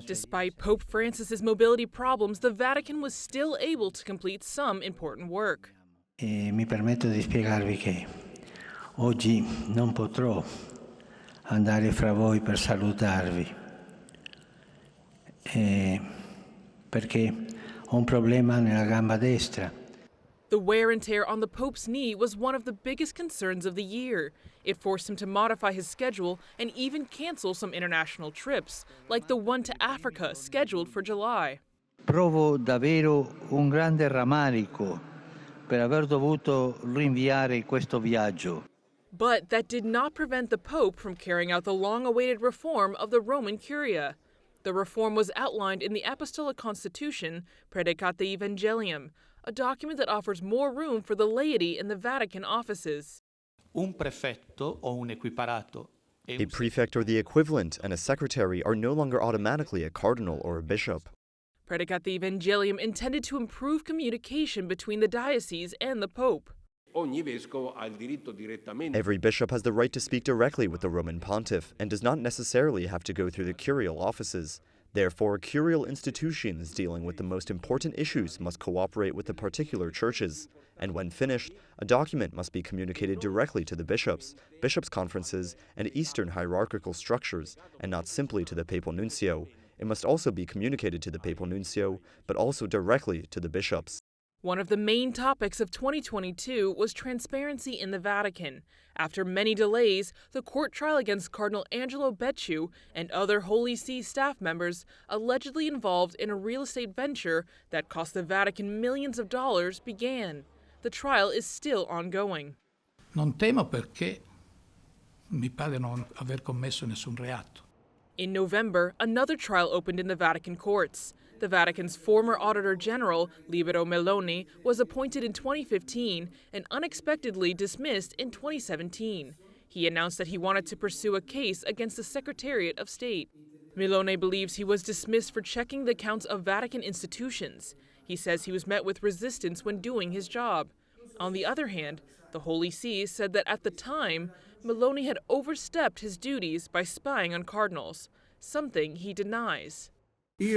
Despite Pope Francis's mobility problems, the Vatican was still able to complete some important work. Mi permetto di spiegarvi che oggi non potrò andare fra voi per salutarvi perché ho un problema nella gamba destra. The wear and tear on the Pope's knee was one of the biggest concerns of the year. It forced him to modify his schedule and even cancel some international trips, like the one to Africa scheduled for July. Provo davvero un grande rammarico per aver dovuto rinviare questo viaggio. But that did not prevent the Pope from carrying out the long-awaited reform of the Roman Curia. The reform was outlined in the Apostolic Constitution, Predicate Evangelium, a document that offers more room for the laity in the Vatican offices. Un prefetto o un equiparato. A prefect or the equivalent and a secretary are no longer automatically a cardinal or a bishop. Predicate Evangelium intended to improve communication between the diocese and the Pope. Every bishop has the right to speak directly with the Roman pontiff and does not necessarily have to go through the curial offices. Therefore, curial institutions dealing with the most important issues must cooperate with the particular churches. And when finished, a document must be communicated directly to the bishops, bishops' conferences, and Eastern hierarchical structures, and not simply to the papal nuncio. It must also be communicated to the papal nuncio, but also directly to the bishops. One of the main topics of 2022 was transparency in the Vatican. After many delays, the court trial against Cardinal Angelo Becciu and other Holy See staff members allegedly involved in a real estate venture that cost the Vatican millions of dollars began. The trial is still ongoing. Non temo perché mi pare non aver commesso nessun reato. In November, another trial opened in the Vatican courts. The Vatican's former Auditor General, Libero Meloni, was appointed in 2015 and unexpectedly dismissed in 2017. He announced that he wanted to pursue a case against the Secretariat of State. Meloni believes he was dismissed for checking the accounts of Vatican institutions. He says he was met with resistance when doing his job. On the other hand, the Holy See said that at the time, Meloni had overstepped his duties by spying on cardinals, something he denies. I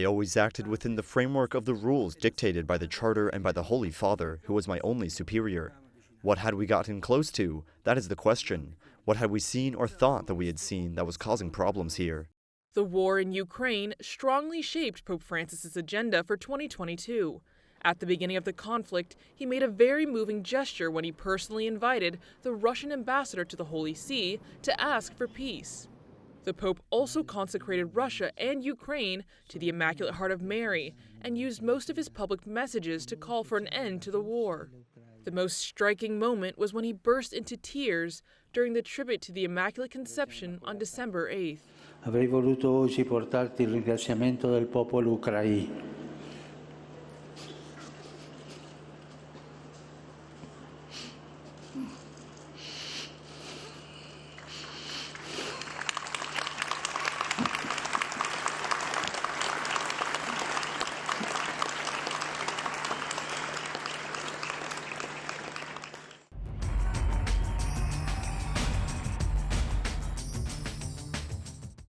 always acted within the framework of the rules dictated by the Charter and by the Holy Father, who was my only superior. What had we gotten close to? That is the question. What had we seen or thought that we had seen that was causing problems here? The war in Ukraine strongly shaped Pope Francis's agenda for 2022. At the beginning of the conflict, he made a very moving gesture when he personally invited the Russian ambassador to the Holy See to ask for peace. The Pope also consecrated Russia and Ukraine to the Immaculate Heart of Mary and used most of his public messages to call for an end to the war. The most striking moment was when he burst into tears during the tribute to the Immaculate Conception on December 8th. Avrei voluto oggi portarti il ringraziamento del popolo ucraino.